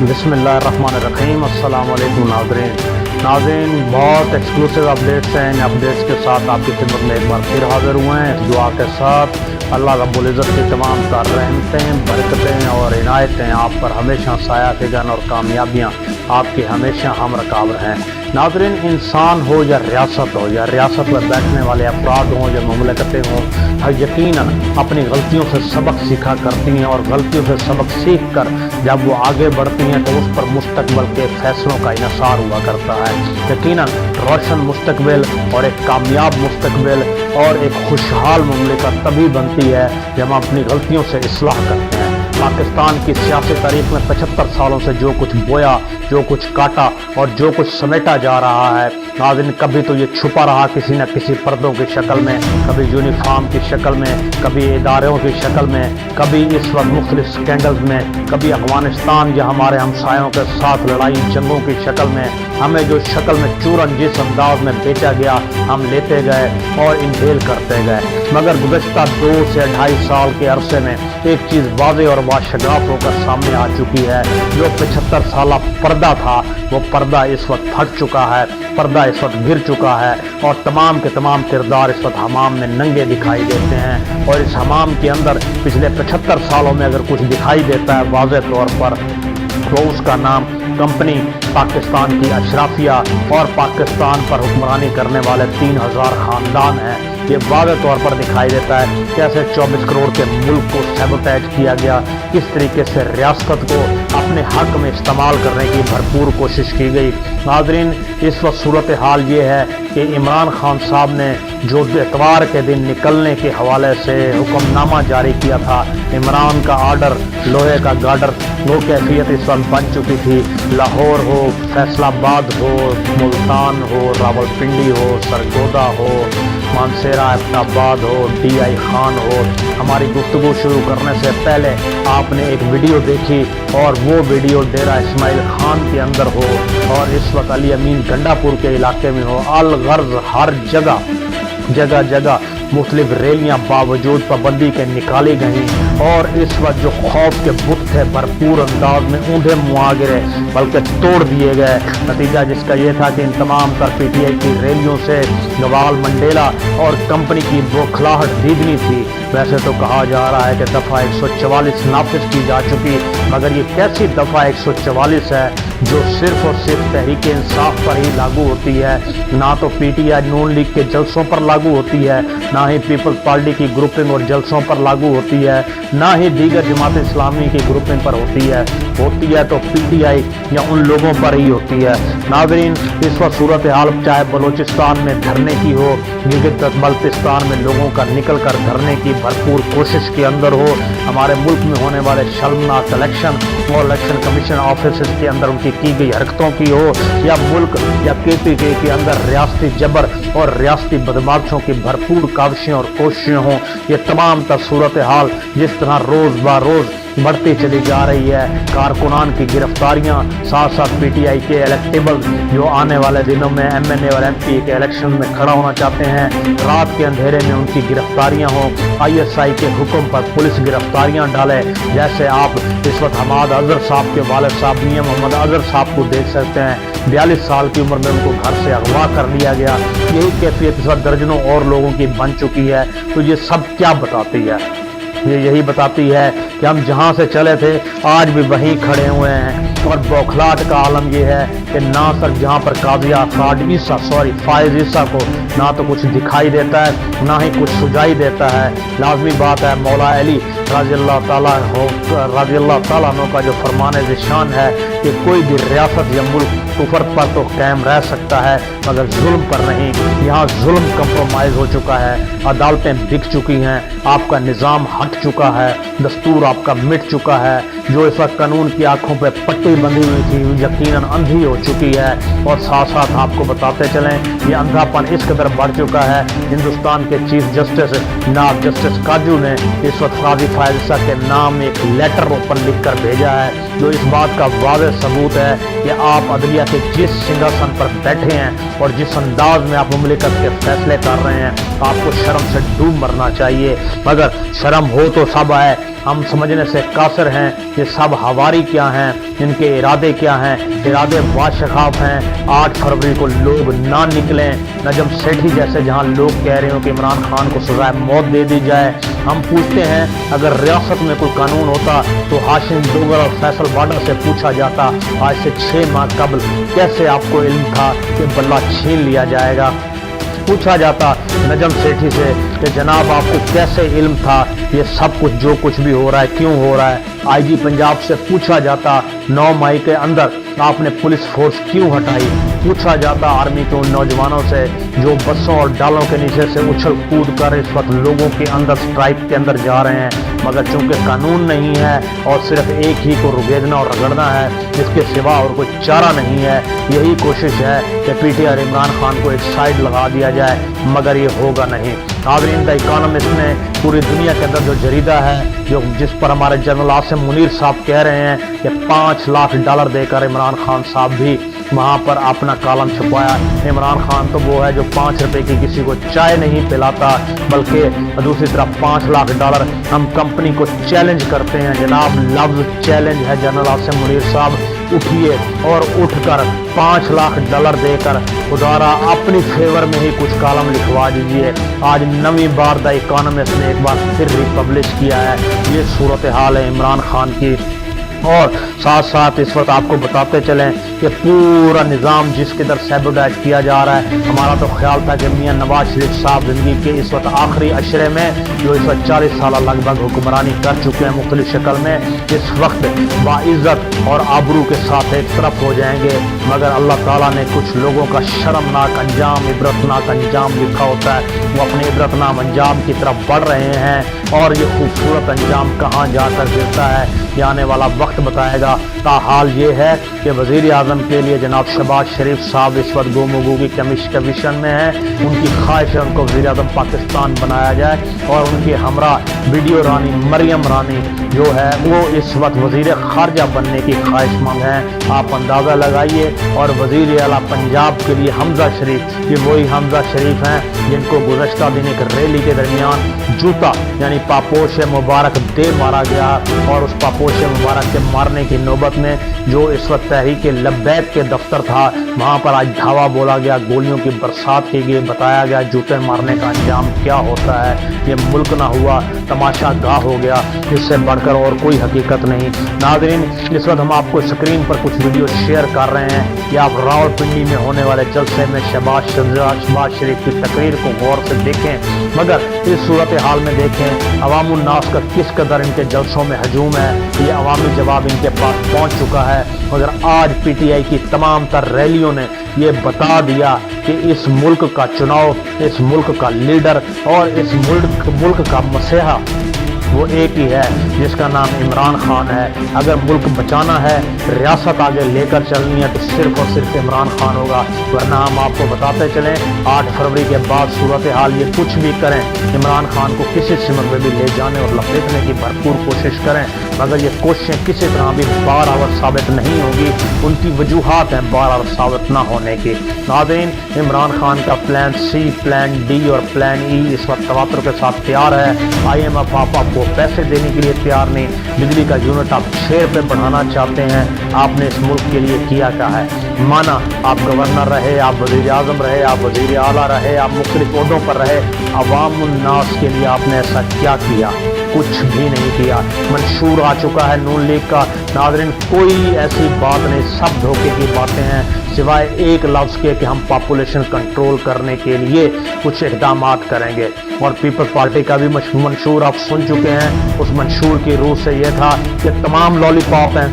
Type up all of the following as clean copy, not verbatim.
بسم اللہ الرحمن الرحیم۔ السلام علیکم ناظرین، بہت ایکسکلوسیو اپڈیٹس ہیں۔ ان اپڈیٹس کے ساتھ آپ کی خدمت میں ایک بار پھر حاضر ہوئے ہیں اس دعا کے ساتھ۔ اللہ رب العزت کی تمام تر رحمتیں، برکتیں اور عنایتیں آپ پر ہمیشہ سایہ فگن اور کامیابیاں آپ کی ہمیشہ ہم رکاور ہیں۔ ناظرین، انسان ہو یا ریاست ہو، یا ریاست میں بیٹھنے والے افراد ہوں یا مملکتیں ہوں، یقیناً اپنی غلطیوں سے سبق سیکھا کرتی ہیں، اور غلطیوں سے سبق سیکھ کر جب وہ آگے بڑھتی ہیں تو اس پر مستقبل کے فیصلوں کا انحصار ہوا کرتا ہے۔ یقیناً روشن مستقبل اور ایک کامیاب مستقبل اور ایک خوشحال مملکت تبھی بنتی ہے جب ہم اپنی غلطیوں سے اصلاح کرتے ہیں۔ پاکستان کی سیاسی تاریخ میں 75 سالوں سے جو کچھ بویا، جو کچھ کاٹا اور جو کچھ سمیٹا جا رہا ہے، ناظرین، کبھی تو یہ چھپا رہا کسی نہ کسی پردوں کی شکل میں، کبھی یونیفارم کی شکل میں، کبھی اداروں کی شکل میں، کبھی اس وقت مختلف سکینڈلز میں، کبھی افغانستان یا ہمارے ہمسایوں کے ساتھ لڑائی جنگوں کی شکل میں۔ ہمیں جو شکل میں چورن جس انداز میں بیچا گیا، ہم لیتے گئے اور انہیل کرتے گئے۔ مگر گزشتہ 2 سے 2.5 سال کے عرصے میں ایک چیز واضح اور باشگاف ہو کر سامنے آ چکی ہے۔ جو 75 سالہ پردہ تھا، وہ پردہ اس وقت پھٹ چکا ہے، پردہ اس وقت گر چکا ہے، اور تمام کے تمام کردار اس وقت حمام میں ننگے دکھائی دیتے ہیں۔ اور اس حمام کے اندر پچھلے 75 سالوں میں اگر کچھ دکھائی دیتا ہے واضح طور پر، تو اس کا نام کمپنی پاکستان کی اشرافیہ اور پاکستان پر حکمرانی کرنے والے 3000 خاندان ہیں۔ یہ واضح طور پر دکھائی دیتا ہے کیسے 24 کروڑ کے ملک کو سیبوٹیج کیا گیا، کس طریقے سے ریاست کو اپنے حق میں استعمال کرنے کی بھرپور کوشش کی گئی۔ ناظرین، اس وقت صورتحال یہ ہے کہ عمران خان صاحب نے جو اتوار کے دن نکلنے کے حوالے سے حکم نامہ جاری کیا تھا، عمران کا آرڈر لوہے کا گارڈر، وہ کیفیت اس وقت بن چکی تھی۔ لاہور ہو، فیصل آباد ہو، ملتان ہو، راولپنڈی ہو، سرگودا ہو، مانسیرا ایبٹ آباد ہو، ڈی آئی خان ہو، ہماری گفتگو شروع کرنے سے پہلے آپ نے ایک ویڈیو دیکھی، اور وہ ویڈیو ڈیرہ اسماعیل خان کے اندر ہو، اور اس وقت علی امین گنڈا پور کے علاقے میں ہو، الغرض ہر جگہ جگہ مختلف ریلیاں باوجود پابندی کے نکالی گئیں، اور اس وقت جو خوف کے بت تھے بھرپور انداز میں اونڈے منہ گرے بلکہ توڑ دیے گئے۔ نتیجہ جس کا یہ تھا کہ ان تمام تر پی ٹی آئی کی ریلیوں سے گوال منڈیلا اور کمپنی کی بوکھلاہٹ دیدنی تھی۔ ویسے تو کہا جا رہا ہے کہ دفعہ 144 نافذ کی جا چکی، مگر یہ کیسی دفعہ 144 ہے جو صرف اور صرف تحریک انصاف پر ہی لاگو ہوتی ہے؟ نہ تو P T I known league کے جلسوں پر لاگو ہوتی ہے، نہ ہی پیپلز پارٹی کی گروپنگ اور جلسوں پر لاگو ہوتی ہے، نہ ہی دیگر جماعت اسلامی کی گروپنگ پر ہوتی ہے تو پی ٹی آئی یا ان لوگوں پر ہی ہوتی ہے۔ ناظرین، اس وقت صورتحال چاہے بلوچستان میں دھرنے کی ہو، گلگت بلتستان میں لوگوں کا نکل کر دھرنے کی بھرپور کوشش کے اندر ہو، ہمارے ملک میں ہونے والے شرمناک الیکشن اور الیکشن کمیشن آفیسز کے اندر ان کی گئی حرکتوں کی ہو، یا ملک یا کے پی کے اندر ریاستی جبر اور ریاستی بدماشوں کی بھرپور کاوشیں اور کوششیں ہوں، یہ تمام تر صورتحال جس طرح روز بروز بڑھتی چلی جا رہی ہے، کارکنان کی گرفتاریاں، ساتھ ساتھ پی ٹی آئی کے الیکٹیبل جو آنے والے دنوں میں ایم این اے اور ایم پی کے الیکشن میں کھڑا ہونا چاہتے ہیں، رات کے اندھیرے میں ان کی گرفتاریاں ہوں، آئی ایس آئی کے حکم پر پولیس گرفتاریاں ڈالے، جیسے آپ اس وقت حماد اظہر صاحب کے والد صاحب میاں محمد اظہر صاحب کو دیکھ سکتے ہیں۔ 42 سال کی عمر میں ان کو گھر سے اغوا کر لیا گیا۔ یہی کیفیت اس وقت درجنوں اور لوگوں کی بن چکی ہے۔ تو یہ سب کیا بتاتی ہے؟ یہ یہی بتاتی ہے کہ ہم جہاں سے چلے تھے آج بھی وہیں کھڑے ہوئے ہیں، اور بوکھلاہٹ کا عالم یہ ہے کہ نہ صرف جہاں پر قاضیہ فائز عیسیٰ کو نہ تو کچھ دکھائی دیتا ہے، نہ ہی کچھ سجائی دیتا ہے۔ لازمی بات ہے، مولا علی رضی اللہ تعالیٰ عنہ کا جو فرمان ذشان ہے کہ کوئی بھی ریاست یا ملک کفر پر تو قائم رہ سکتا ہے مگر ظلم پر نہیں۔ یہاں ظلم کمپرومائز ہو چکا ہے، عدالتیں بک چکی ہیں، آپ کا نظام ہٹ چکا ہے، دستور آپ کا مٹ چکا ہے۔ جو اس وقت قانون کی آنکھوں پہ پٹی بندھی ہوئی تھی یقیناً اندھی ہو چکی ہے، اور ساتھ ساتھ آپ کو بتاتے چلیں یہ اندھا پن اس قدر بڑھ چکا ہے، ہندوستان کے چیف جسٹس جناب جسٹس کاجو نے اس وقت قاضی فائز عیسیٰ کے نام ایک لیٹر اوپن لکھ کر بھیجا ہے، جو اس بات کا واضح ثبوت ہے کہ آپ عدلیہ کے جس سنگھاسن پر بیٹھے ہیں اور جس انداز میں آپ مملکت کے فیصلے کر رہے ہیں، آپ کو شرم سے ڈوب مرنا چاہیے۔ مگر شرم ہو تو سب ہے، हम समझने से कासिर हैं ये सब हवारी क्या हैं, इनके इरादे क्या हैं। इरादे वाशखाफ हैं। 8 फरवरी को लोग ना निकलें। नजम सेठी जैसे जहां लोग कह रहे हो कि इमरान खान को सजाए मौत दे दी जाए। हम पूछते हैं अगर रियासत में कोई कानून होता तो हाशिम डोगर और फैसल बाडर से पूछा जाता आज से 6 माह कबल कैसे आपको इल्म था कि बल्ला छीन लिया जाएगा। पूछा जाता नजम सेठी से कि जनाब आपको कैसे इल्म था ये सब कुछ जो कुछ भी हो रहा है क्यों हो रहा है। आईजी पंजाब से पूछा जाता 9 मई के अंदर आपने पुलिस फोर्स क्यों हटाई। पूछा जाता आर्मी के उन नौजवानों से जो बसों और डालों के नीचे से उछल कूद कर इस वक्त लोगों के अंदर स्ट्राइक के अंदर जा रहे हैं, मगर चूंकि कानून नहीं है और सिर्फ एक ही को रुगेदना और रगड़ना है, इसके सिवा और कोई चारा नहीं है। यही कोशिश है कि पीटीआई इमरान खान को एक साइड लगा दिया जाए, मगर ये होगा नहीं। नाज़रीन, द इकोनॉमिस्ट ने पूरी दुनिया के अंदर जो जरीदा है जिस पर हमारे जनरल आसिम मुनीर साहब कह रहे हैं कि $5 लाख देकर इमरान खान साहब भी वहाँ पर अपना कॉलम छुपाया। इमरान खान तो वो है जो 5 रुपए की किसी को चाय नहीं पिलाता, बल्कि दूसरी तरफ $5 लाख हम कंपनी को चैलेंज करते हैं। जनाब लफ्ज चैलेंज है जनरल आसिम मुनीर साहब, उठिए और उठकर $5 लाख देकर खुदारा अपनी फेवर में ही कुछ कॉलम लिखवा दीजिए। आज नवी बार द इकोनॉमिस्ट ने एक बार फिर रिपब्लिश किया है। ये सूरत हाल है इमरान खान की। और साथ साथ इस वक्त आपको बताते चलें कि पूरा निज़ाम जिसके दर सैबोटाइज किया जा रहा है। हमारा तो ख्याल था कि मियां नवाज शरीफ साहब ज़िंदगी के इस वक्त आखिरी अशरे में जो इस वक्त 40 साल लगभग हुक्मरानी कर चुके हैं मुख्तलिफ शक्ल में, इस वक्त बाइज़्ज़त और आबरू के साथ एक तरफ हो जाएंगे, मगर अल्लाह ताला ने कुछ लोगों का शर्मनाक अंजाम, इबरतनाक अंजाम लिखा होता है। वो अपने इबरतनाक अंजाम की तरफ बढ़ रहे हैं और ये खूबसूरत अंजाम कहाँ जाकर गिरता है ये आने वाला वक्त बताएगा। ताहाल ये है कि वज़ीर आज़म के लिए जनाब शहबाज शरीफ साहब इस वक्त गोमगो की कमीशन में हैं। उनकी ख्वाहिश है उनको वज़ीर आज़म पाकिस्तान बनाया जाए और उनके हमरा वीडियो रानी मरियम रानी जो है वो इस वक्त वज़ीर ख़ारजा बनने की ख्वाहिशमंद हैं। आप अंदाज़ा लगाइए। और वज़ीर आला पंजाब के लिए हमज़ा शरीफ, ये वही हमज़ा शरीफ हैं जिनको गुज़श्ता दिन एक रैली के दरमियान जूता यानी पापोश मुबारक दे मारा गया और उस पापोश मुबारक के मारने की नौबत में जो इस वक्त तहरीक लब्बैक के दफ्तर था वहाँ पर आज धावा बोला गया, गोलियों की बरसात की गई, बताया गया जूते मारने का अंजाम क्या होता है। ये मुल्क ना हुआ तमाशा गाह हो गया, इससे बढ़कर और कोई हकीकत नहीं। नाज़रीन, इस वक्त हम आपको स्क्रीन पर कुछ वीडियो शेयर कर रहे हैं कि आप रावलपिंडी में होने वाले जलसे में शहबाज शरीफ की तकरीर को गौर से देखें, मगर इस सूरत हाल में देखें अवामुन नास का किस कदर इनके जलसों में हजूम है। ये अवामी जवाब इनके पास पहुंच चुका है, मगर आज पीटीआई की तमाम तर रैलियों ने ये बता दिया कि इस मुल्क का चुनाव, इस मुल्क का लीडर और इस मुल्क का मसीहा वो एक ही है जिसका नाम इमरान खान है। अगर मुल्क बचाना है, रियासत आगे लेकर चलनी है तो सिर्फ और सिर्फ इमरान खान होगा, वरना हम आपको बताते चलें 8 फरवरी के बाद सूरत हाल ये कुछ भी करें, इमरान खान को किसी सिमत में भी ले जाने और लपेटने की भरपूर कोशिश करें, मगर ये कोशिशें किसी तरह भी बार साबित नहीं होगी। उनकी वजूहात हैं बार साबित ना होने की। नाज़रीन, इमरान खान का प्लान सी, प्लान डी और प्लान ई इस वक्त तवातर के साथ तैयार है। IMF आपको पैसे देने के लिए तैयार नहीं, बिजली का यूनिट आप 6 रुपये बढ़ाना चाहते हैं। आपने इस मुल्क के लिए किया क्या है? माना आप गवर्नर रहे, आप वज़ीर आज़म रहे, आप वज़ीर आला रहे, आप मुख्तलिफ ओहदों पर रहे, अवामुन नास के लिए आपने ऐसा क्या किया? कुछ भी नहीं किया। मंशूर आ चुका है नून लीग का। नाज़रीन, कोई ऐसी बात नहीं, सब धोखे की बातें हैं, सिवाय एक लफ्ज़ के कि हम पॉपुलेशन कंट्रोल करने के लिए कुछ इक़दाम करेंगे। और पीपल्स पार्टी का भी मंशूर आप सुन चुके हैं। उस मंशूर की रूह से यह था कि तमाम लॉलीपॉप हैं,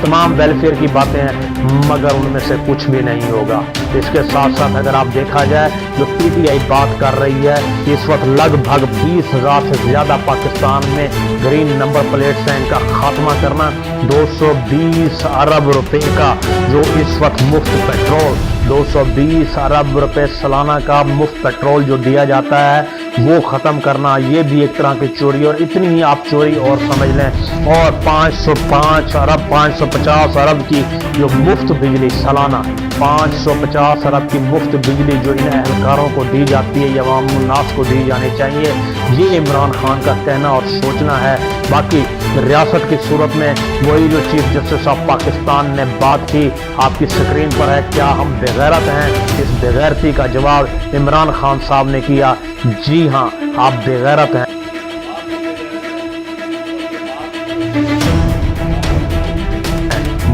तमाम वेलफेयर की बातें हैं, मगर उनमें से कुछ भी नहीं होगा। इसके साथ साथ अगर आप देखा जाए जो पीटीआई बात कर रही है, इस वक्त लगभग 20,000 से ज़्यादा पाकिस्तान में ग्रीन नंबर प्लेट्स हैं, इनका खात्मा करना, 220 अरब रुपए का जो इस वक्त मुफ्त पेट्रोल, 220 अरब रुपए सालाना का मुफ्त पेट्रोल जो दिया जाता है वो ख़त्म करना, ये भी एक तरह की चोरी। और इतनी ही आप चोरी और समझ लें, और 505 अरब 550 अरब की जो मुफ्त बिजली सालाना, 550 अरब की मुफ्त बिजली जो इन एहलकारों को दी जाती है या अवामुन नास को दी जानी चाहिए, ये इमरान खान का कहना और सोचना है। باقی ریاست کی صورت میں وہی جو چیف جسٹس آف پاکستان نے بات کی آپ کی سکرین پر ہے، کیا ہم بے غیرت ہیں؟ اس بے غیرتی کا جواب عمران خان صاحب نے کیا، جی ہاں آپ بے غیرت ہیں۔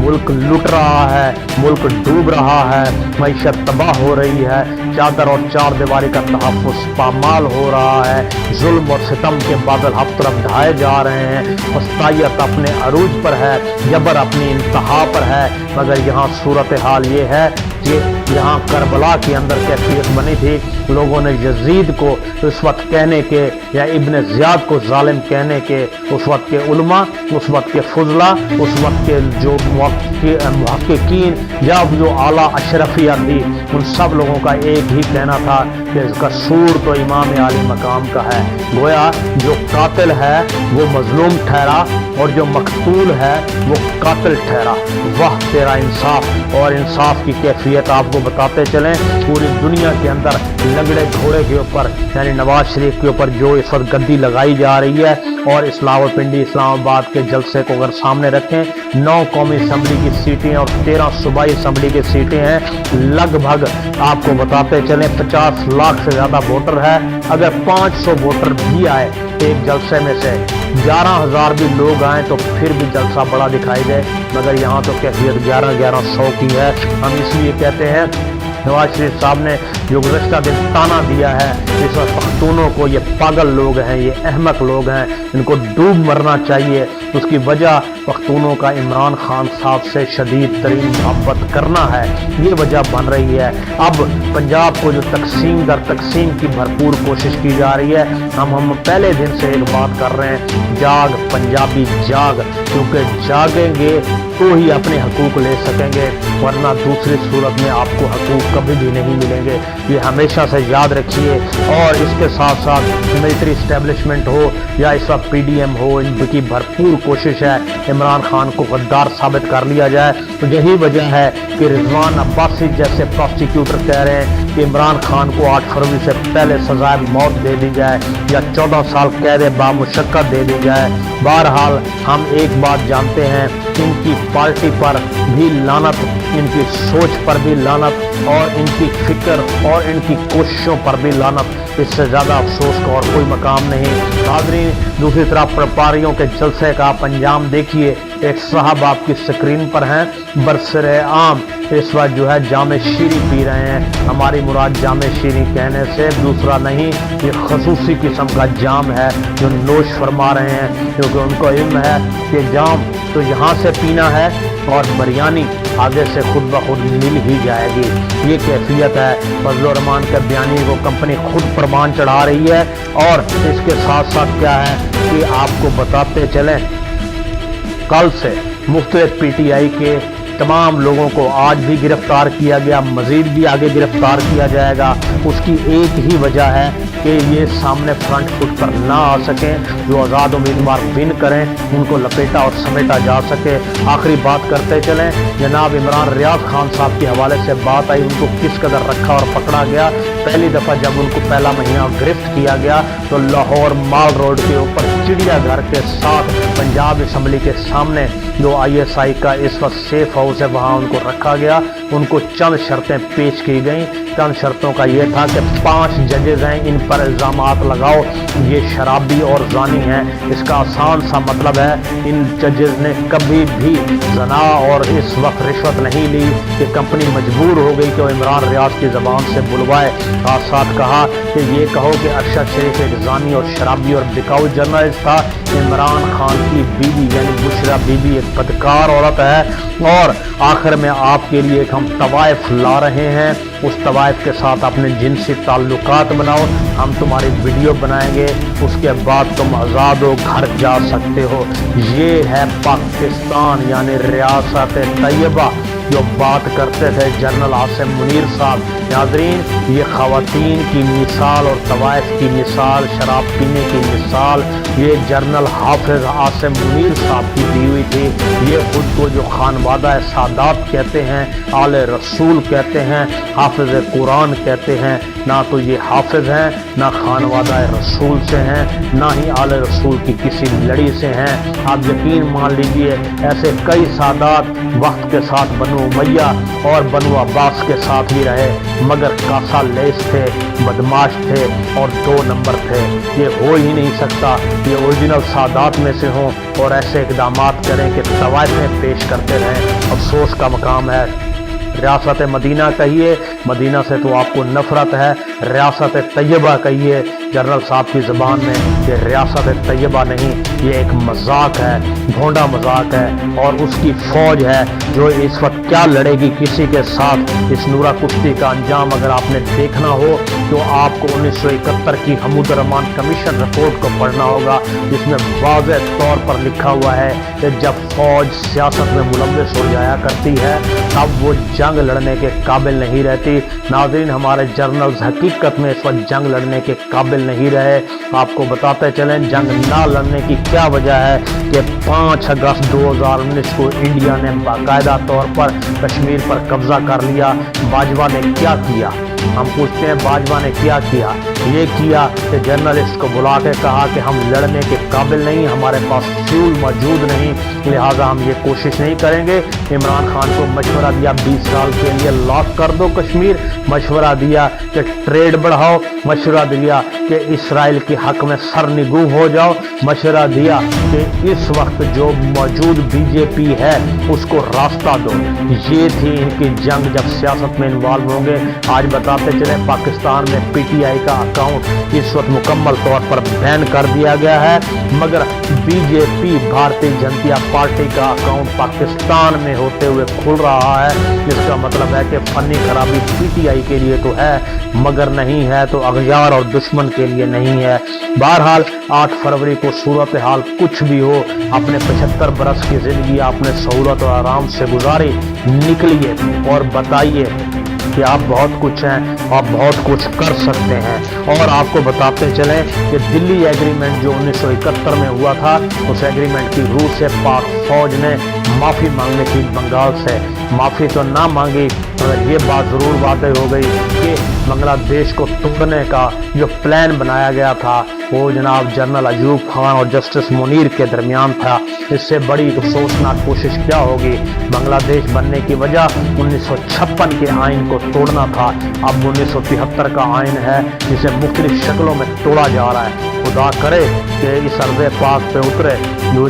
ملک لٹ رہا ہے، ملک ڈوب رہا ہے، معیشت تباہ ہو رہی ہے، چادر اور چار دیواری کا تحفظ پامال ہو رہا ہے، ظلم اور ستم کے بادل ہر طرف ڈھائے جا رہے ہیں، پستائیت اپنے عروج پر ہے، جبر اپنی انتہا پر ہے، مگر یہاں صورتحال یہ ہے کہ یہاں کربلا کے اندر کیفیت بنی تھی، لوگوں نے یزید کو اس وقت کہنے کے یا ابن زیاد کو ظالم کہنے کے، اس وقت کے علماء، اس وقت کے فضلہ، اس وقت کے جو محققین یا جو اعلیٰ اشرفیہ تھی، ان سب لوگوں کا ایک ہی کہنا تھا کہ اس کا قصور تو امام عالی مقام کا ہے، گویا جو قاتل ہے وہ مظلوم ٹھہرا اور جو مقتول ہے وہ قاتل ٹھہرا۔ واہ تیرا انصاف، اور انصاف کی کیفیت آپ کو بتاتے چلیں، پوری دنیا کے اندر لنگڑے گھوڑے کے اوپر یعنی نواز شریف کے اوپر جو اس وقت گدی لگائی جا رہی ہے، اور اسلام پنڈی اسلام آباد کے جلسے کو اگر سامنے رکھیں، 9 قومی اسمبلی کی سیٹیں اور 13 صوبائی اسمبلی کی سیٹیں ہیں، لگ بھگ آپ کو بتاتے چلیں 50 لاکھ سے زیادہ ووٹر ہے، اگر 500 ووٹر بھی آئے ایک جلسے میں سے 11,000 بھی لوگ آئیں تو پھر بھی جلسہ بڑا دکھائی دے، مگر یہاں تو کیفیت 11,100 کی ہے۔ ہم اس لیے کہتے ہیں نواز شریف صاحب نے جو گزشتہ دن تانا دیا ہے اس وقت پختونوں کو، یہ پاگل لوگ ہیں، یہ احمق لوگ ہیں، ان کو ڈوب مرنا چاہیے، اس کی وجہ پختونوں کا عمران خان صاحب سے شدید ترین محبت کرنا ہے، یہ وجہ بن رہی ہے۔ اب پنجاب کو جو تقسیم در تقسیم کی بھرپور کوشش کی جا رہی ہے، ہم پہلے دن سے ایک بات کر رہے ہیں، جاگ پنجابی جاگ، کیونکہ جاگیں گے تو ہی اپنے حقوق لے سکیں گے، ورنہ دوسری صورت میں آپ کو حقوق کبھی بھی نہیں ملیں گے، یہ ہمیشہ سے یاد رکھیے۔ اور اس کے ساتھ ساتھ ملٹری اسٹیبلشمنٹ ہو یا اس وقت پی ڈی ایم ہو، ان کی بھرپور کوشش ہے عمران خان کو غدار ثابت کر لیا جائے، تو یہی وجہ ہے کہ رضوان عباسی جیسے پروسیکیوٹر کہہ رہے ہیں کہ عمران خان کو 8 فروری سے پہلے سزائے موت دے دی جائے یا 14 سال قید بامشقت دے دی جائے۔ بہرحال ہم ایک بات جانتے ہیں، ان کی پارٹی پر بھی لعنت، ان کی سوچ پر بھی لعنت، اور ان کی فکر اور ان کی کوششوں پر بھی لعنت، اس سے زیادہ افسوس کا اور کوئی مقام نہیں۔ ناظرین، دوسری طرف پرپاریوں کے جلسے کا آپ انجام دیکھیے، ایک صاحب آپ کی سکرین پر ہیں، برسر عام اس وقت جو ہے جام شیریں پی رہے ہیں، ہماری مراد جام شیریں کہنے سے دوسرا نہیں، یہ خصوصی قسم کا جام ہے جو نوش فرما رہے ہیں، کیونکہ ان کو علم ہے کہ جام تو یہاں سے پینا ہے اور بریانی آگے سے خود بخود مل ہی جائے گی، یہ کیفیت ہے۔ فضل الرحمان کے بیانی کو کمپنی خود پروان چڑھا رہی ہے، اور اس کے ساتھ ساتھ کیا ہے کہ آپ کو بتاتے چلیں، کل سے مختلف پی ٹی آئی کے تمام لوگوں کو آج بھی گرفتار کیا گیا، مزید بھی آگے گرفتار کیا جائے گا، اس کی ایک ہی وجہ ہے کہ یہ سامنے فرنٹ فٹ پر نہ آ سکیں، جو آزاد امیدوار ون کریں ان کو لپیٹا اور سمیٹا جا سکے۔ آخری بات کرتے چلیں، جناب عمران ریاض خان صاحب کے حوالے سے بات آئی، ان کو کس قدر رکھا اور پکڑا گیا۔ پہلی دفعہ جب ان کو پہلا مہینہ گرفت کیا گیا تو لاہور مال روڈ کے اوپر چڑیا گھر کے ساتھ پنجاب اسمبلی کے سامنے جو آئی ایس آئی کا اس وقت سیف ہاؤس ہے وہاں ان کو رکھا گیا، ان کو چند شرطیں پیش کی گئیں، چند شرطوں کا یہ تھا کہ 5 ججز ہیں، ان پر الزامات لگاؤ، یہ شرابی اور زانی ہیں۔ اس کا آسان سا مطلب ہے ان ججز نے کبھی بھی زنا اور اس وقت رشوت نہیں لی، کہ کمپنی مجبور ہو گئی کہ وہ عمران ریاض کی زبان سے بلوائے۔ ساتھ کہا کہ یہ کہو کہ ارشد شریف ایک زانی اور شرابی اور بکاؤ جرنلسٹ تھا، عمران خان کی بیوی یعنی بشرا بی بی ایک بدکار عورت ہے، اور آخر میں آپ کے لیے ایک ہم طوائف لا رہے ہیں، اس طوائف کے ساتھ اپنے جنسی تعلقات بناؤ، ہم تمہاری ویڈیو بنائیں گے، اس کے بعد تم آزاد ہو گھر جا سکتے ہو۔ یہ ہے پاکستان یعنی ریاست طیبہ، जो बात करते थे जनरल आसिम मुनीर साहब। नाज़रीन, ये ख़वातीन की मिसाल और तवाइफ की मिसाल, शराब पीने की मिसाल ये जनरल हाफिज़ आसिम मुनीर साहब की दी हुई थी। ये खुद को जो खानवादा सादात कहते हैं, आले रसूल कहते हैं, हाफिज़ कुरान कहते हैं, ना तो ये हाफिज़ हैं, ना खानवादा रसूल से हैं, ना ही आले रसूल की किसी लड़ी से हैं। आप यकीन मान लीजिए ऐसे कई सादात वक्त के साथ बनु उमैया और बनु अब्बास के साथ भी रहे, मगर कासा लेस थे, बदमाश थे और 2 नंबर थे। ये हो ही नहीं सकता ये ओरिजिनल सादात में से हों और ऐसे इक़दामात करें कि तवाइफें पेश करते रहें। अफसोस का मकाम है। रियासत मदीना कहिए, मदीना से तो आपको नफरत है, रियासत तैयबा कहिए, जनरल साहब की ज़बान में ये रियासत तैयबा नहीं, ये एक मजाक है, भोंडा मजाक है। और उसकी फ़ौज है जो इस वक्त क्या लड़ेगी किसी के साथ। इस नूरा कुश्ती का अंजाम अगर आपने देखना हो तो आपको 1971 की हमूद रहमान कमीशन रिपोर्ट को पढ़ना होगा, जिसमें वाज़ेह तौर पर लिखा हुआ है कि जब फ़ौज सियासत में मुलव्वस हो जाया करती है तब वो जंग लड़ने के काबिल नहीं रहती। नाज़रीन, हमारे जर्नल्स हकीकत में इस वक्त जंग लड़ने के काबिल नहीं रहे। आपको बताते चलें जंग ना लड़ने की क्या वजह है कि 5 अगस्त 2019 को इंडिया ने बाकायदा तौर पर कश्मीर पर कब्जा कर लिया। बाजवा ने क्या किया? हम पूछते हैं बाजवा ने क्या किया? ये किया कि जर्नलिस्ट को बुला के कहा कि हम लड़ने के काबिल नहीं, हमारे पास फ्यूल मौजूद नहीं, लिहाजा हम ये कोशिश नहीं करेंगे। इमरान खान को मशवरा दिया 20 साल के लिए लॉक कर दो कश्मीर, मशवरा दिया कि ट्रेड बढ़ाओ, मशवरा दिया कि इसराइल के हक में सरनिगू हो जाओ, मशवरा दिया कि इस वक्त जो मौजूद बीजेपी है उसको रास्ता दो। ये थी इनकी जंग जब सियासत में इन्वॉल्व होंगे। आज बताते चले पाकिस्तान में पीटीआई का अकाउंट इस वक्त मुकम्मल तौर पर बैन कर दिया गया है, मगर बीजेपी भारतीय जनता पार्टी का अकाउंट पाकिस्तान में होते हुए खुल रहा है। इसका मतलब है कि फनी खराबी पीटीआई के लिए तो है मगर नहीं है तो अगयार और दुश्मन के लिए नहीं है। बहरहाल 8 फरवरी को सूरत हाल कुछ भी हो, अपने 75 बरस की जिंदगी आपने सहूलत और आराम से गुजारी, निकलिए और बताइए कि आप बहुत कुछ हैं, आप बहुत कुछ कर सकते हैं। और आपको बताते चलें कि दिल्ली एग्रीमेंट जो 1971 में हुआ था, उस एग्रीमेंट की रूह से पाक फौज ने माफ़ी मांगने की बंगाल से माफ़ी तो ना मांगी, मगर ये बात ज़रूर वाक़ई हो गई कि बांग्लादेश को तोड़ने का जो प्लान बनाया गया था वो जनाब जनरल अयूब खान और जस्टिस मुनीर के दरमियान था। इससे बड़ी अफसोसनाक कोशिश क्या होगी? बांग्लादेश बनने की वजह 1956 के आइन को तोड़ना था। अब 1973 का आइन है जिसे मुख्तलिफ शक्लों में तोड़ा जा रहा है। खुदा करे कि इस अर्ज़ पाक पे उतरे वो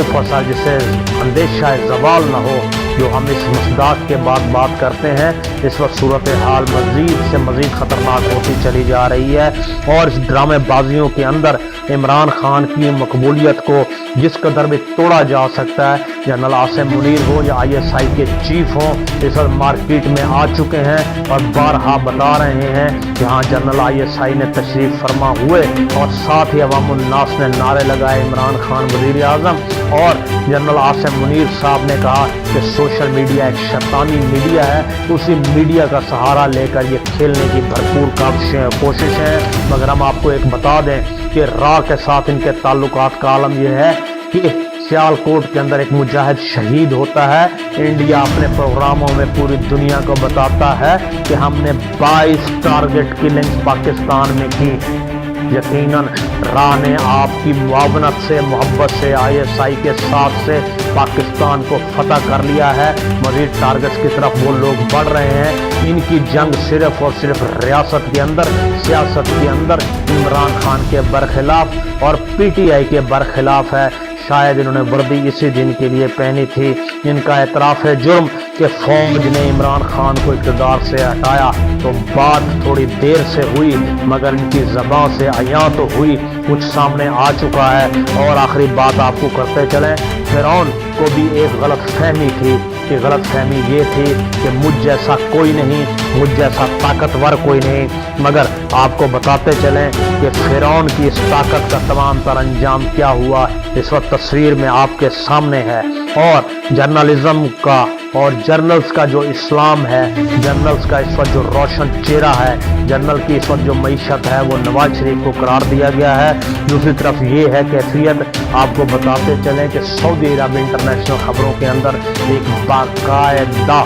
फसा जिसे अंदेशा ज़वाल न हो, जो हम इस मसदाक के बाद बात करते हैं। इस वक्त सूरत हाल मज़ीद से मज़ीद ख़तरनाक होती चली जा रही है और इस ड्रामेबाजियों के अंदर इमरान खान की मकबूलियत को जिस कदर भी तोड़ा जा सकता है, जनरल आसिम मुनीर हो या ISI के चीफ हों, इस वक्त मार्केट में आ चुके हैं और बारहा बता रहे हैं कि हाँ जनरल ISI ने तशरीफ़ फरमा हुए और साथ ही अवामुन नास ने नारे लगाए इमरान खान वज़ीर आज़म। और जनरल आसिम मुनीर साहब ने कहा कि सोशल मीडिया एक शैतानी मीडिया है, उसी मीडिया का सहारा लेकर ये खेलने की भरपूर कोशिश है। मगर हम आपको एक बता दें कि रा के साथ इनके ताल्लुकात का आलम यह है कि सियालकोट के अंदर एक मुजाहिद शहीद होता है। इंडिया अपने प्रोग्रामों में पूरी दुनिया को बताता है कि हमने 22 टारगेट किलिंग्स पाकिस्तान में की। यकीनन रा ने आपकी मुआवनत से, मोहब्बत से, ISI के साथ से पाकिस्तान को फतह कर लिया है। मज़ीद टारगेट्स की तरफ वो लोग बढ़ रहे हैं। इनकी जंग सिर्फ और सिर्फ रियासत के अंदर, सियासत के अंदर इमरान खान के बरखिलाफ और PTI के बरखिलाफ है। शायद इन्होंने वर्दी इसी दिन के लिए पहनी थी। इनका एतराफ़ है जुर्म कि फ़ौज ने इमरान खान को इक़्तिदार से हटाया तो बात थोड़ी देर से हुई मगर इनकी ज़बान से अयां तो हुई, कुछ सामने आ चुका है। और आखिरी बात आपको करते चलें, फ़िरौन को भी एक गलत फहमी थी कि गलत फहमी ये थी कि मुझ जैसा कोई नहीं, मुझ जैसा ताकतवर कोई नहीं। मगर आपको बताते चलें कि फ़िरौन की इस ताकत का तमाम तर अंजाम क्या हुआ, इस वक्त तस्वीर में आपके सामने है। और जर्नलिज्म का और जर्नल्स का जो इस्लाम है, जर्नल्स का इस वक्त जो रोशन चेहरा है, जर्नल की इस वक्त जो मईशत है वो नवाज शरीफ को करार दिया गया है। दूसरी तरफ ये है कैफियत, आपको बताते चलें कि सऊदी अरब इंटरनेशनल खबरों के अंदर एक बाकायदा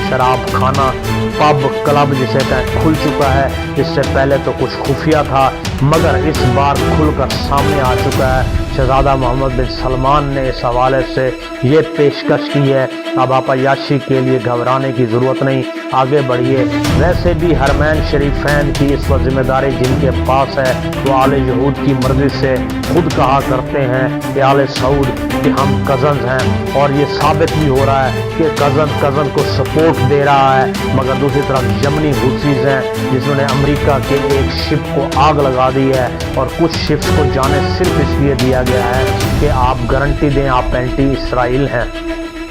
शराब खाना, पब, क्लब जिसे कहें खुल चुका है। इससे पहले तो कुछ खुफिया था, मगर इस बार खुलकर सामने आ चुका है। शहजादा मोहम्मद बिन सलमान ने इस हवाले से ये पेशकश की है, अब आप अय्याशी के लिए घबराने की ज़रूरत नहीं, आगे बढ़िए। वैसे भी हरमैन शरीफैन की इस वक्त जिम्मेदारी जिनके पास है वो आले यहूद की मर्जी से खुद कहा करते हैं कि आले सऊद कि हम कज़न्स हैं, और ये साबित भी हो रहा है कि कज़न को सपोर्ट दे रहा है। मगर दूसरी तरफ यमनी हुसीज़ हैं जिन्होंने अमेरिका के एक शिप को आग लगा दी है, और कुछ शिप्स को जाने सिर्फ इसलिए दिया गया है कि आप गारंटी दें आप एंटी इसराइल हैं।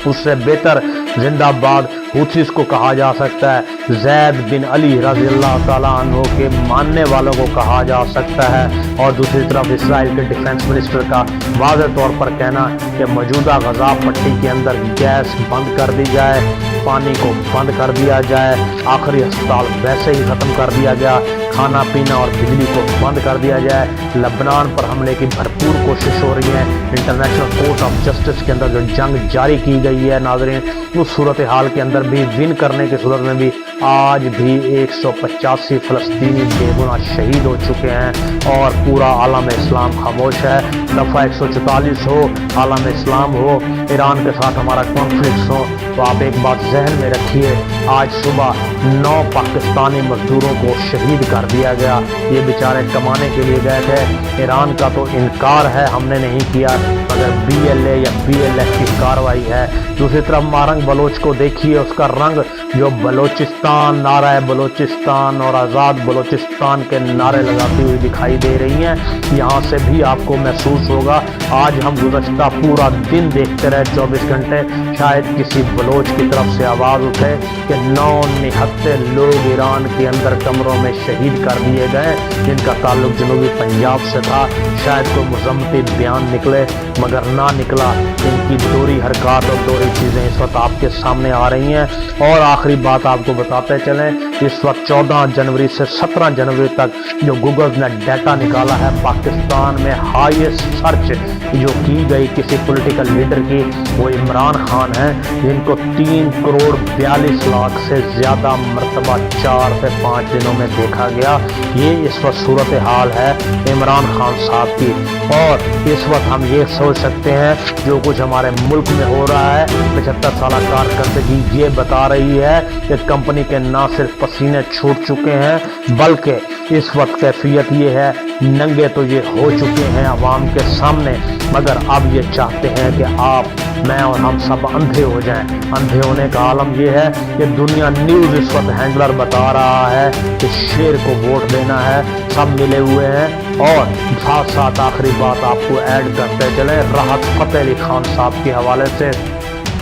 उससे बेहतर जिंदाबाद हुथीस को कहा जा सकता है, ज़ैद बिन अली रज़ी अल्लाह ताला अन्हु के मानने वालों को कहा जा सकता है। और दूसरी तरफ इसराइल के डिफेंस मिनिस्टर का वाज़ेह तौर पर कहना कि मौजूदा गज़ा पट्टी के अंदर गैस बंद कर दी जाए, पानी को बंद कर दिया जाए, आखिरी अस्पताल वैसे ही ख़त्म कर दिया गया, खाना पीना और बिजली को बंद कर दिया जाए। लबनान पर हमले की भरपूर कोशिश हो रही है। इंटरनेशनल कोर्ट ऑफ जस्टिस के अंदर जो जंग जारी की गई है नाज़रीन, उस सूरत हाल के अंदर भी विन करने की सूरत में भी आज भी 185 फ़लस्तीनी बेगुनाह शहीद हो चुके हैं और पूरा आलम इस्लाम खामोश है। दफ़ा 144 हो, आलम इस्लाम हो, ईरान के साथ हमारा कॉन्फ्लिक्ट हो, तो आप एक बात जहन में रखिए, आज सुबह 9 पाकिस्तानी मजदूरों को शहीद कर दिया गया। ये बेचारे कमाने के लिए गए थे। ईरान का तो इनकार है हमने नहीं किया, मगर BLA या BLF की कार्रवाई है। दूसरी तरफ मारंग बलोच को देखिए, उसका रंग जो बलोचिस्तान, नारा बलोचिस्तान और आज़ाद बलोचिस्तान के नारे लगाती हुई दिखाई दे रही हैं। यहाँ से भी आपको महसूस होगा, आज हम गुज़श्ता पूरा दिन देखते रहे 24 घंटे, शायद किसी बलोच की तरफ से आवाज़ उठे कि 9 निहत्ते लोग ईरान के अंदर कमरों में शहीद कर दिए गए जिनका ताल्लुक जनूबी पंजाब से था। शायद कोई मुज़म्मती बयान निकले, मगर ना निकला। इनकी दोहरी हरकत और दोहरी चीज़ें इस वक्त आपके सामने आ रही हैं। और आखिरी बात आपको बताते चलें, इस वक्त 14 जनवरी से 17 जनवरी तक जो गूगल ने डाटा निकाला है, पाकिस्तान में हाईएस्ट सर्च जो की गई किसी पॉलिटिकल लीडर की, वो इमरान खान है, जिनको 3 करोड़ 42 लाख से ज़्यादा मरतबा 4 से 5 दिनों में देखा गया। ये इस वक्त सूरत हाल है इमरान खान साहब की। और इस वक्त हम ये सोच सकते हैं जो कुछ हमारे मुल्क में हो रहा है, 75 साल कारकर्दगी ये बता रही है कि कंपनी के ना सिर्फ पसीने छूट चुके हैं, बल्कि इस वक्त कैफियत ये है, नंगे तो ये हो चुके हैं आवाम के सामने, मगर अब ये चाहते हैं कि आप, मैं और हम सब अंधे हो जाएं। अंधे होने का आलम ये है कि दुनिया न्यूज़ इस वक्त हैंडलर बता रहा है कि शेर को वोट देना है, सब मिले हुए हैं। और साथ साथ आखिरी बात आपको ऐड करते चलें, राहत फ़तेह अली खान साहब के हवाले से,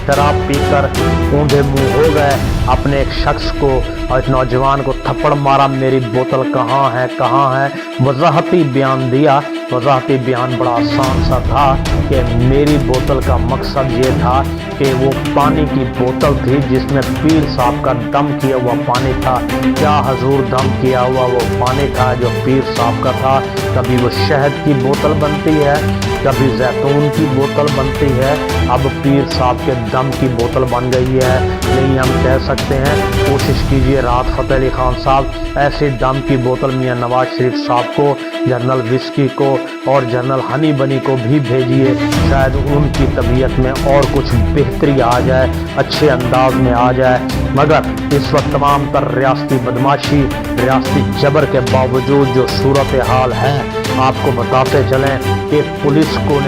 शराब पीकर ऊंधे मुंह हो गए, अपने एक शख्स को और एक नौजवान को थप्पड़ मारा, मेरी बोतल कहाँ है कहाँ है। वजाहती बयान दिया, वजाहती बयान बड़ा आसान सा था कि मेरी बोतल का मकसद ये था कि वो पानी की बोतल थी जिसमें पीर साहब का दम किया हुआ पानी था। क्या हजूर दम किया हुआ वो पानी था जो पीर साहब का था। कभी वो शहद की बोतल बनती है, कभी जैतून की बोतल बनती है, अब पीर साहब के दम की बोतल बन गई है। यही हम कह सकते हैं, कोशिश कीजिए राहत फ़तेह अली खान साहब, ऐसे दम की बोतल मियां नवाज शरीफ साहब को, जनरल विस्की को और जनरल हनी बनी को भी भेजिए, शायद उनकी तबीयत में और कुछ बेहतरी आ जाए, अच्छे अंदाज में आ जाए। मगर इस वक्त तमाम तर रियासती बदमाशी, रियासती जबर के बावजूद जो सूरत हाल है, आपको बताते चलें कि पुलिस को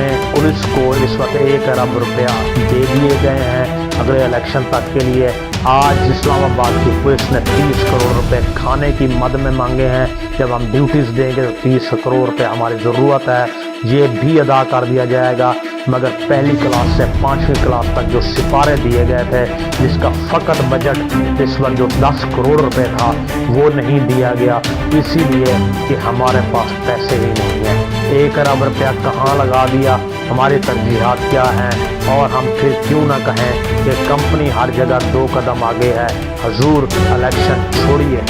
इस वक्त 1 अरब रुपया दे दिए गए हैं अगले इलेक्शन तक के लिए। आज इस्लामाबाद की पुलिस ने 30 करोड़ रुपए खाने की मद में मांगे हैं। जब हम ड्यूटीज़ देंगे तो 30 करोड़ रुपए हमारी ज़रूरत है, ये भी अदा कर दिया जाएगा। मगर पहली क्लास से 5वीं क्लास तक जो सिपारे दिए गए थे, जिसका फ़कत बजट इस वक्त जो 10 करोड़ रुपए था, वो नहीं दिया गया, इसीलिए कि हमारे पास पैसे ही नहीं हैं। 1 अरब रुपया कहाँ लगा दिया, हमारी तरजीहात क्या हैं, और हम फिर क्यों ना कहें कि कंपनी हर जगह 2 कदम आगे है। हुजूर इलेक्शन छोड़िए,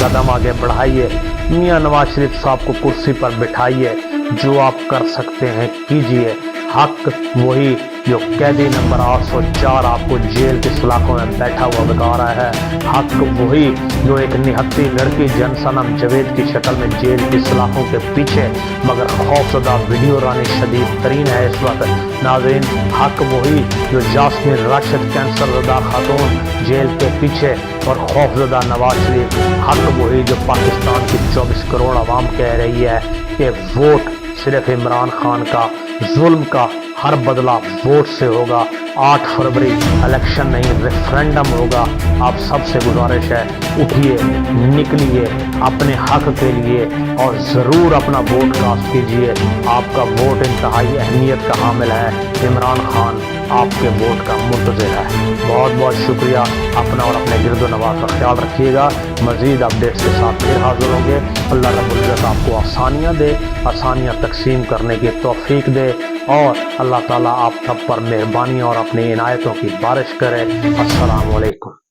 कदम आगे बढ़ाइए, मियां नवाज शरीफ साहब को कुर्सी पर बिठाइए, जो आप कर सकते हैं कीजिए। हक वही जो कैदी नंबर 804 आपको जेल की सलाखों में बैठा हुआ बता रहा है। हक वही जो एक निहत्ती लड़की जनसनम जवेद की शक्ल में जेल की सलाखों के पीछे मगर खौफजदा वीडियो रानी शदीद तरीन है इस वक्त। नाज़रीन, हक वही जो जास्मिन राशिद कैंसर ज़दा खातून जेल के पीछे और खौफजदा नवाज शरीफ। हक वही जो पाकिस्तान की 24 करोड़ आवाम कह रही है कि वोट सिर्फ इमरान खान का, जुल्म का हर बदला वोट से होगा। 8 फरवरी इलेक्शन नहीं रेफरेंडम होगा। आप सबसे गुजारिश है, उठिए, निकलिए अपने हक के लिए और ज़रूर अपना वोट कास्ट कीजिए। आपका वोट इंतहाई अहमियत का हामिल है। इमरान खान आपके वोट का मुंतज़िर है। बहुत बहुत शुक्रिया। अपना और अपने गिरदो नवाज का ख्याल रखिएगा। मज़ीद अपडेट्स के साथ फिर हाज़िर होंगे। अल्लाह रब्बुल इज़्ज़त आपको आसानियाँ दे, आसानियाँ तकसीम करने की तौफीक दे और अल्लाह ताला आप सब पर मेहरबानी और अपनी इनायतों की बारिश करे। अस्सलामु अलैकुम।